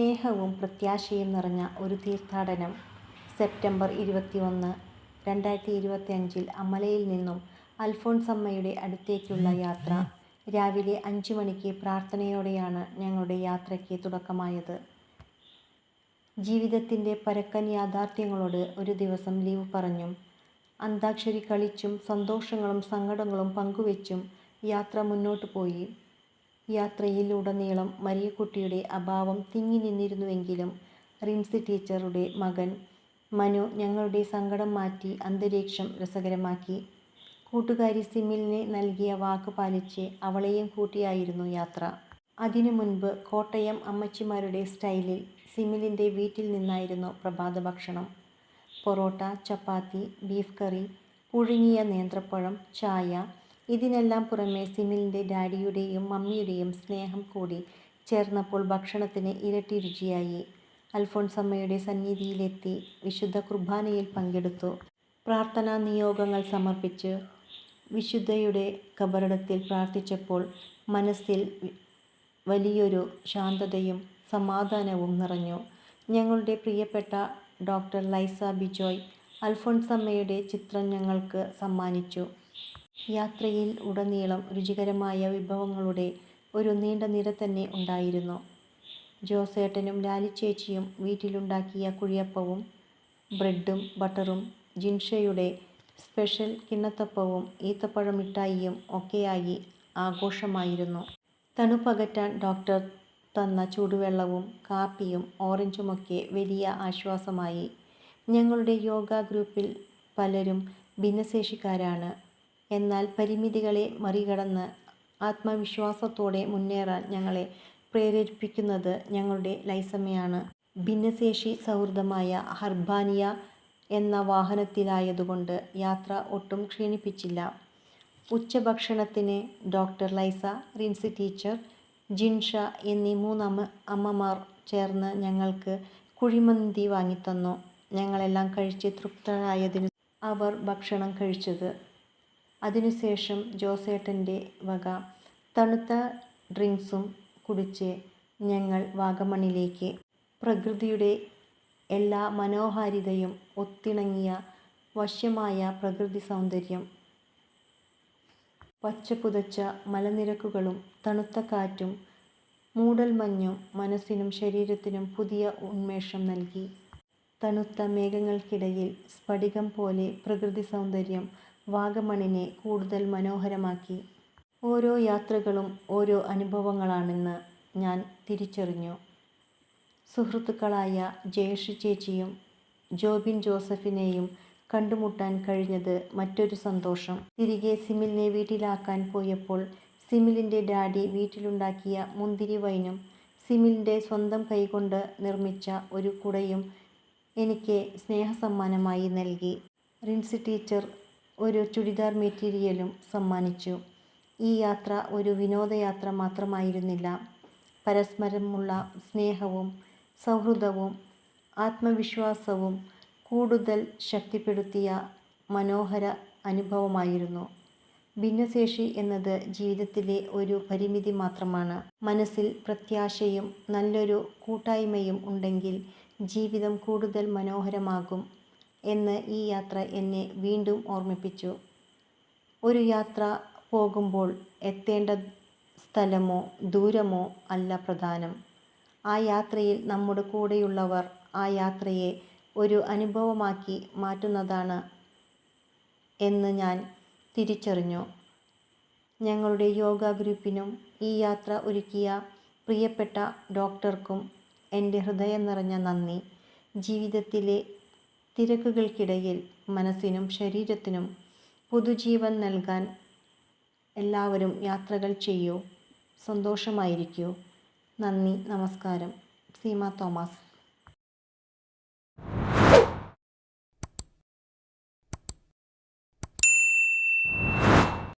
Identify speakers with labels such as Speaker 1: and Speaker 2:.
Speaker 1: സ്നേഹവും പ്രത്യാശയും നിറഞ്ഞ ഒരു തീർത്ഥാടനം. സെപ്റ്റംബർ 21, 2025 അമലയിൽ നിന്നും അൽഫോൻസമ്മയുടെ അടുത്തേക്കുള്ള യാത്ര. രാവിലെ 5 മണിക്ക് പ്രാർത്ഥനയോടെയാണ് ഞങ്ങളുടെ യാത്രയ്ക്ക് തുടക്കമായത്. ജീവിതത്തിൻ്റെ പരക്കൻ യാഥാർത്ഥ്യങ്ങളോട് ഒരു ദിവസം ലീവ് പറഞ്ഞും അന്താക്ഷരി കളിച്ചും സന്തോഷങ്ങളും സങ്കടങ്ങളും പങ്കുവെച്ചും യാത്ര മുന്നോട്ടു പോയി. യാത്രയിൽ ഉടനീളം മരിയക്കുട്ടിയുടെ അഭാവം തിങ്ങി നിന്നിരുന്നുവെങ്കിലും റിൻസി ടീച്ചറുടെ മകൻ മനു ഞങ്ങളുടെ സങ്കടം മാറ്റി അന്തരീക്ഷം രസകരമാക്കി. കൂട്ടുകാരി സിമിലിന് നൽകിയ വാക്ക് പാലിച്ച് അവളെയും കൂട്ടിയായിരുന്നു യാത്ര. അതിനു മുൻപ് കോട്ടയം അമ്മച്ചിമാരുടെ സ്റ്റൈലിൽ സിമിലിൻ്റെ വീട്ടിൽ നിന്നായിരുന്നു പ്രഭാത ഭക്ഷണം. പൊറോട്ട, ചപ്പാത്തി, ബീഫ് കറി, പുഴുങ്ങിയ നേന്ത്രപ്പഴം, ചായ. ഇതിനെല്ലാം പുറമെ സിമിലിൻ്റെ ഡാഡിയുടെയും മമ്മിയുടെയും സ്നേഹം കൂടി ചേർന്നപ്പോൾ ഭക്ഷണത്തിന് ഇരട്ടി രുചിയായി. അൽഫോൻസമ്മയുടെ സന്നിധിയിലെത്തി വിശുദ്ധ കുർബാനയിൽ പങ്കെടുത്തു. പ്രാർത്ഥനാ നിയോഗങ്ങൾ സമർപ്പിച്ച് വിശുദ്ധയുടെ കബറിടത്തിൽ പ്രാർത്ഥിച്ചപ്പോൾ മനസ്സിൽ വലിയൊരു ശാന്തതയും സമാധാനവും നിറഞ്ഞു. ഞങ്ങളുടെ പ്രിയപ്പെട്ട ഡോക്ടർ ലൈസ ബിജോയ് അൽഫോൻസമ്മയുടെ ചിത്രം ഞങ്ങൾക്ക് സമ്മാനിച്ചു. യാത്രയിൽ ഉടനീളം രുചികരമായ വിഭവങ്ങളുടെ ഒരു നീണ്ട നിര തന്നെ ഉണ്ടായിരുന്നു. ജോസേട്ടനും ലാലിച്ചേച്ചിയും വീട്ടിലുണ്ടാക്കിയ കുഴിയപ്പവും ബ്രെഡും ബട്ടറും ജിൻഷയുടെ സ്പെഷ്യൽ കിണ്ണത്തപ്പവും ഈത്തപ്പഴം മിഠായിയും ഒക്കെയായി ആഘോഷമായിരുന്നു. തണുപ്പകറ്റാൻ ഡോക്ടർ തന്ന ചൂടുവെള്ളവും കാപ്പിയും ഓറഞ്ചുമൊക്കെ വലിയ ആശ്വാസമായി. ഞങ്ങളുടെ യോഗ ഗ്രൂപ്പിൽ പലരും ഭിന്നശേഷിക്കാരാണ്. എന്നാൽ പരിമിതികളെ മറികടന്ന് ആത്മവിശ്വാസത്തോടെ മുന്നേറാൻ ഞങ്ങളെ പ്രേരിപ്പിക്കുന്നത് ഞങ്ങളുടെ ലൈസമ്മയാണ്. ഭിന്നശേഷി സൗഹൃദമായ ഹർബാനിയ എന്ന വാഹനത്തിലായതുകൊണ്ട് യാത്ര ഒട്ടും ക്ഷീണിപ്പിച്ചില്ല. ഉച്ചഭക്ഷണത്തിന് ഡോക്ടർ ലൈസ, റിൻസി ടീച്ചർ, ജിൻഷ എന്നീ 3 അമ്മമാർ ചേർന്ന് ഞങ്ങൾക്ക് കുഴിമന്തി വാങ്ങിത്തന്നു. ഞങ്ങളെല്ലാം കഴിച്ച് തൃപ്തരായതിനു അവർ ഭക്ഷണം കഴിച്ചത്. അതിനുശേഷം ജോസേട്ടൻ്റെ വക തണുത്ത ഡ്രിങ്ക്സും കുടിച്ച് ഞങ്ങൾ വാഗമണിലേക്ക്. പ്രകൃതിയുടെ എല്ലാ മനോഹാരിതയും ഒത്തിണങ്ങിയ വശ്യമായ പ്രകൃതി സൗന്ദര്യം. പച്ചപ്പുതച്ച മലനിരകളും തണുത്ത കാറ്റും മൂടൽമഞ്ഞും മനസ്സിനും ശരീരത്തിനും പുതിയ ഉന്മേഷം നൽകി. തണുത്ത മേഘങ്ങൾക്കിടയിൽ സ്ഫടികം പോലെ പ്രകൃതി സൗന്ദര്യം വാഗമണിനെ കൂടുതൽ മനോഹരമാക്കി. ഓരോ യാത്രകളും ഓരോ അനുഭവങ്ങളാണെന്ന് ഞാൻ തിരിച്ചറിഞ്ഞു. സുഹൃത്തുക്കളായ ജയശ്രീ ചേച്ചിയും ജോബിൻ ജോസഫിനെയും കണ്ടുമുട്ടാൻ കഴിഞ്ഞത് മറ്റൊരു സന്തോഷം. തിരികെ സിമിലിനെ വീട്ടിലാക്കാൻ പോയപ്പോൾ സിമിലിൻ്റെ ഡാഡി വീട്ടിലുണ്ടാക്കിയ മുന്തിരി വൈനും സിമിലിൻ്റെ സ്വന്തം കൈകൊണ്ട് നിർമ്മിച്ച ഒരു കുടയും എനിക്ക് സ്നേഹസമ്മാനമായി നൽകി. റിൻസി ടീച്ചർ ഒരു ചുരിദാർ മെറ്റീരിയലും സമ്മാനിച്ചു. ഈ യാത്ര ഒരു വിനോദയാത്ര മാത്രമായിരുന്നില്ല. പരസ്പരമുള്ള സ്നേഹവും സൗഹൃദവും ആത്മവിശ്വാസവും കൂടുതൽ ശക്തിപ്പെടുത്തിയ മനോഹര അനുഭവമായിരുന്നു. ഭിന്നശേഷി എന്നത് ജീവിതത്തിലെ ഒരു പരിമിതി മാത്രമാണ്. മനസ്സിൽ പ്രത്യാശയും നല്ലൊരു കൂട്ടായ്മയും ഉണ്ടെങ്കിൽ ജീവിതം കൂടുതൽ മനോഹരമാകും എന്ന് ഈ യാത്ര എന്നെ വീണ്ടും ഓർമ്മിപ്പിച്ചു. ഒരു യാത്ര പോകുമ്പോൾ എത്തേണ്ട സ്ഥലമോ ദൂരമോ അല്ല പ്രധാനം. ആ യാത്രയിൽ നമ്മുടെ കൂടെയുള്ളവർ ആ യാത്രയെ ഒരു അനുഭവമാക്കി മാറ്റുന്നതാണ് എന്ന് ഞാൻ തിരിച്ചറിഞ്ഞു. ഞങ്ങളുടെ യോഗ ഗ്രൂപ്പിനും ഈ യാത്ര ഒരുക്കിയ പ്രിയപ്പെട്ട ഡോക്ടർക്കും എൻ്റെ ഹൃദയം നിറഞ്ഞ നന്ദി. ജീവിതത്തിലെ തിരക്കുകൾക്കിടയിൽ മനസ്സിനും ശരീരത്തിനും പുതുജീവൻ നൽകാൻ എല്ലാവരും യാത്രകൾ ചെയ്യൂ. സന്തോഷമായിരിക്കൂ. നന്ദി, നമസ്കാരം. സീമ തോമസ്.